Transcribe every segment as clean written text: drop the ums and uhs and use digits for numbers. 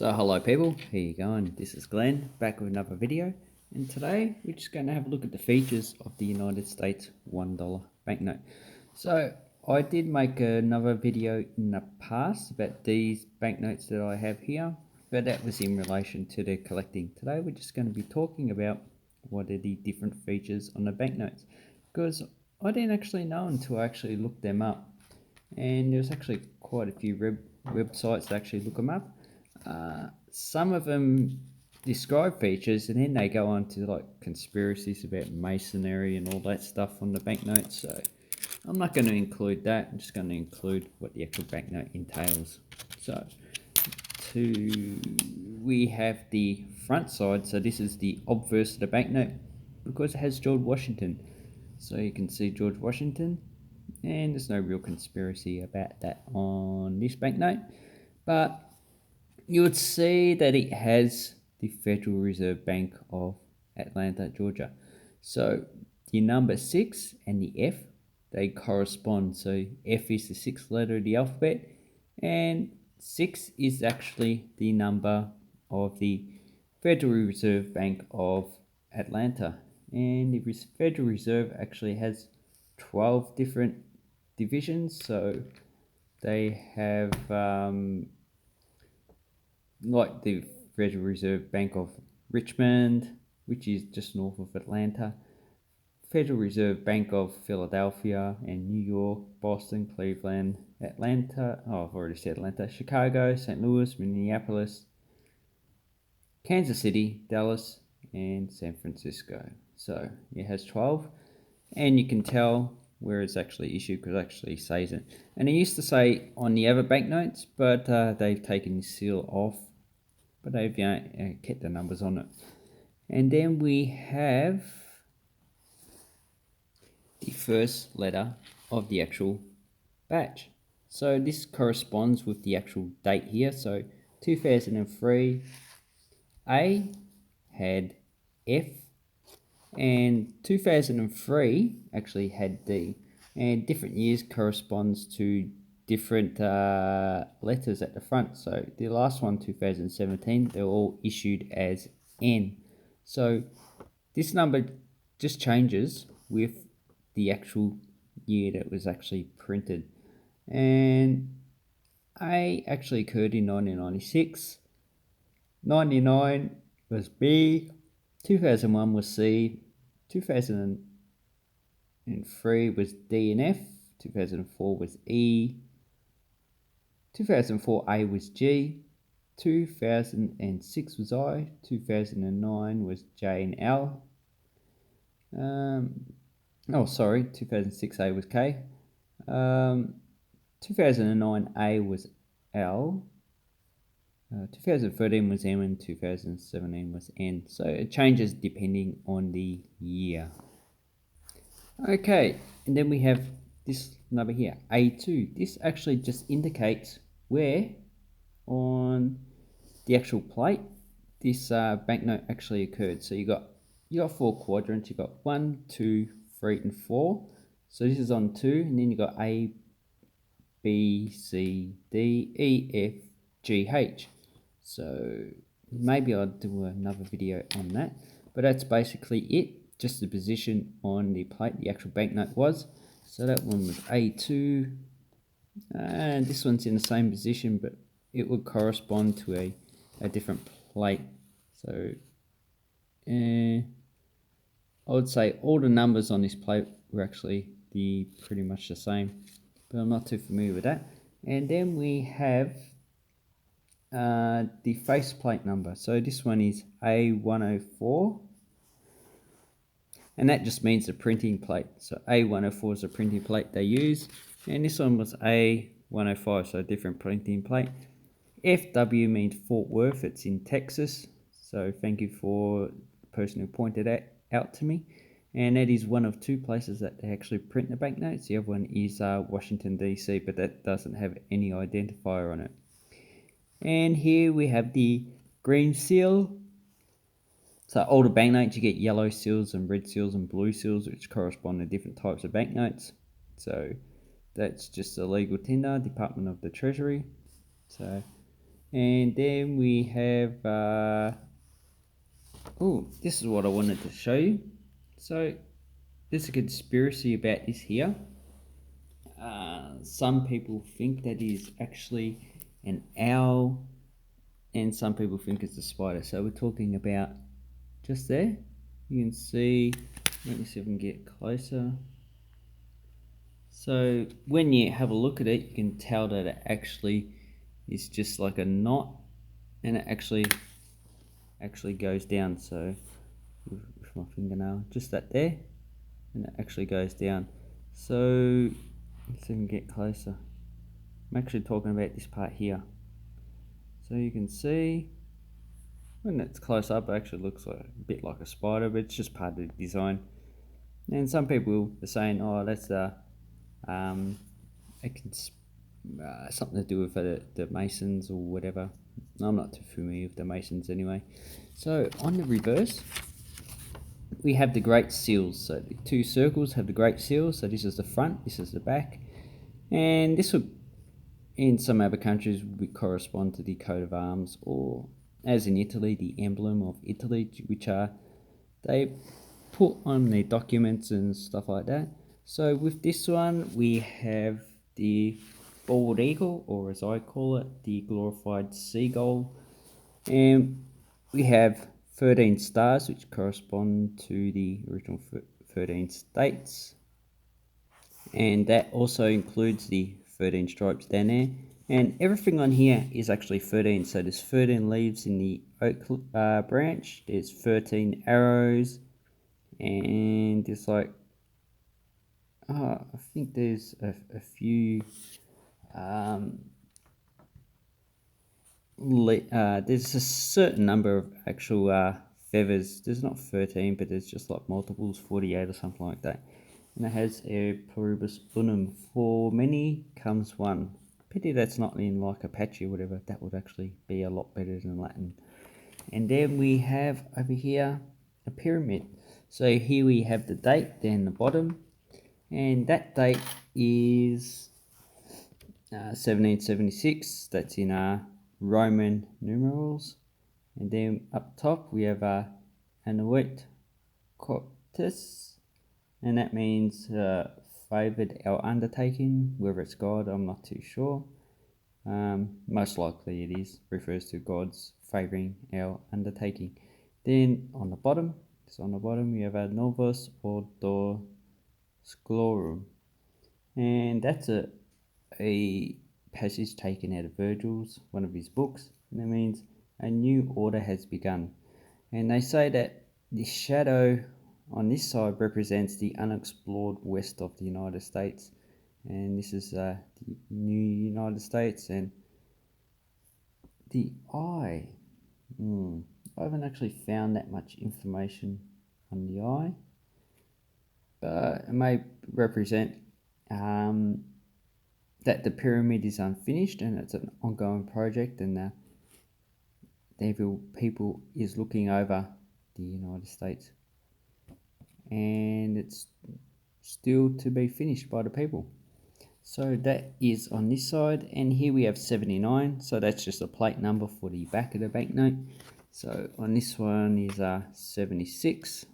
So hello people, how you going? This is Glenn, back with another video, and today we're just going to have a look at the features of the United States $1 banknote. So I did make another video in the past about these banknotes that I have here, but that was in relation to the collecting. Today we're just going to be talking about what are the different features on the banknotes, because I didn't actually know until I actually looked them up, and there's actually quite a few websites that actually look them up. Some of them describe features and then they go on to like conspiracies about masonry and all that stuff on the banknotes, so I'm not going to include that. I'm just going to include what the actual banknote entails. So we have the front side, so this is the obverse of the banknote because it has George Washington, so you can see George Washington, and there's no real conspiracy about that on this banknote, but you would see that it has the Federal Reserve Bank of Atlanta, Georgia. So the number 6 and the F, they correspond. So F is the 6th letter of the alphabet, and 6 is actually the number of the Federal Reserve Bank of Atlanta. And the Federal Reserve actually has 12 different divisions. So they have like the Federal Reserve Bank of Richmond, which is just north of Atlanta, Federal Reserve Bank of Philadelphia and New York, Boston, Cleveland, Atlanta, I've already said Atlanta, Chicago, St. Louis, Minneapolis, Kansas City, Dallas, and San Francisco. So it has 12, and you can tell where it's actually issued because it actually says it. And it used to say on the other banknotes, but they've taken the seal off, but they've kept the numbers on it. And then we have the first letter of the actual batch. So this corresponds with the actual date here. So 2003, A had F, and 2003 actually had D. And different years corresponds to different letters at the front. So the last one, 2017, they're all issued as N. So this number just changes with the actual year that was actually printed. And A actually occurred in 1996, 99 was B, 2001 was C, 2003 was D and F, 2004 was E, 2004 A was G, 2006 was I, 2009 was J and L. 2006 A was K. 2009 A was L. 2013 was M, and 2017 was N. So it changes depending on the year. Okay, and then we have this number here, A2. This actually just indicates where on the actual plate this banknote actually occurred. So you got 4 quadrants. You got 1, 2, 3, and 4. So this is on 2, and then you got A, B, C, D, E, F, G, H. So maybe I'll do another video on that, but that's basically it. Just the position on the plate the actual banknote was. So that one was A2, and this one's in the same position, but it would correspond to a different plate. So I would say all the numbers on this plate were actually pretty much the same, but I'm not too familiar with that. And then we have the faceplate number. So this one is A104, and that just means the printing plate. So A104 is the printing plate they use, and this one was A105, so a different printing plate. FW means Fort Worth, it's in Texas, so thank you for the person who pointed that out to me. And that is one of 2 places that they actually print the banknotes. The other one is Washington DC, but that doesn't have any identifier on it. And here we have the green seal. So all the banknotes, you get yellow seals and red seals and blue seals, which correspond to different types of banknotes. So that's just a legal tender, Department of the Treasury. So And then we have, oh, this is what I wanted to show you. So there's a conspiracy about this here. Some people think that is actually an owl, and some people think it's a spider. So we're talking about just there. You can see, let me see if I can get closer. So when you have a look at it, you can tell that it actually is just like a knot, and it actually goes down. So with my fingernail, just that there, and it actually goes down. So let's see if we can get closer. I'm actually talking about this part here. So you can see when it's close up, it actually looks like a bit like a spider, but it's just part of the design. And some people are saying, oh, that's something to do with the Masons or whatever. I'm not too familiar with the Masons anyway. So on the reverse, we have the Great Seals. So the two circles have the Great Seals. So this is the front, this is the back. And this would, in some other countries, would correspond to the coat of arms, or as in Italy, the emblem of Italy, which they put on their documents and stuff like that. So with this one, we have the bald eagle, or as I call it, the glorified seagull. And we have 13 stars, which correspond to the original 13 states. And that also includes the 13 stripes down there. And everything on here is actually 13. So there's 13 leaves in the oak branch. There's 13 arrows. And there's like, I think there's a few, there's a certain number of actual feathers. There's not 13, but there's just like multiples, 48 or something like that. And it has a pluribus unum. For many comes one. Pity that's not in like Apache or whatever. That would actually be a lot better than Latin. And then we have over here a pyramid. So here we have the date down the bottom. And that date is 1776. That's in Roman numerals. And then up top we have Annuit Coptis, and that means favoured our undertaking. Whether it's God, I'm not too sure. Most likely it is, refers to God's favouring our undertaking. Then on the bottom, we have a Novus Ordo Scholarum, and that's a passage taken out of Virgil's, one of his books, and it means a new order has begun. And they say that the shadow on this side represents the unexplored west of the United States, and this is the new United States. And the eye, I haven't actually found that much information on the eye, but it may represent that the pyramid is unfinished and it's an ongoing project, and the evil people is looking over the United States, and it's still to be finished by the people. So that is on this side, and here we have 79, so that's just a plate number for the back of the banknote. So on this one is 76,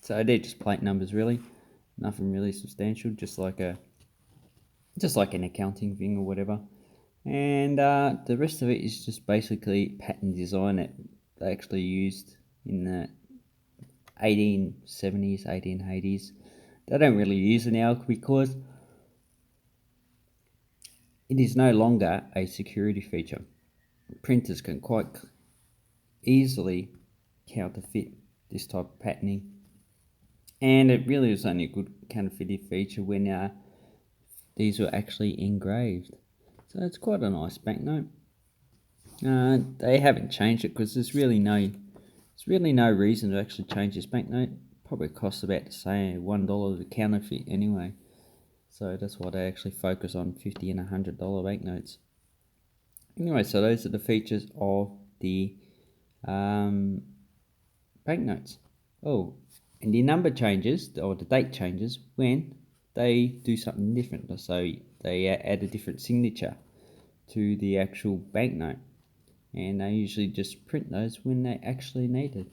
so they're just plate numbers really, nothing really substantial, just like an accounting thing or whatever. And the rest of it is just basically pattern design that they actually used in the 1870s, 1880s. They don't really use it now because it is no longer a security feature. Printers can quite easily counterfeit this type of patterning, and it really was only a good counterfeiting feature when these were actually engraved. So it's quite a nice banknote. They haven't changed it because there's really no reason to actually change this banknote. Probably costs about the same, $1 to counterfeit anyway. So that's why they actually focus on $50 and $100 banknotes. Anyway, so those are the features of the banknotes. Oh, and the number changes, or the date changes, when they do something different. So they add a different signature to the actual banknote. and they usually just print those when they actually need it.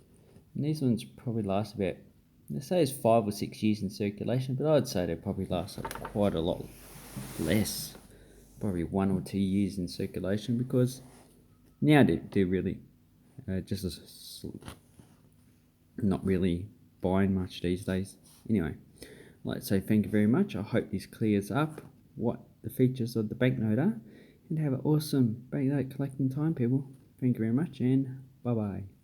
And these ones probably last about, they say it's 5 or 6 years in circulation, but I'd say they probably last quite a lot less, probably 1 or 2 years in circulation, because now they're really not really buying much these days. Anyway, I'd like to say thank you very much. I hope this clears up what the features of the banknote are, and have an awesome banknote collecting time, people. Thank you very much, and bye bye.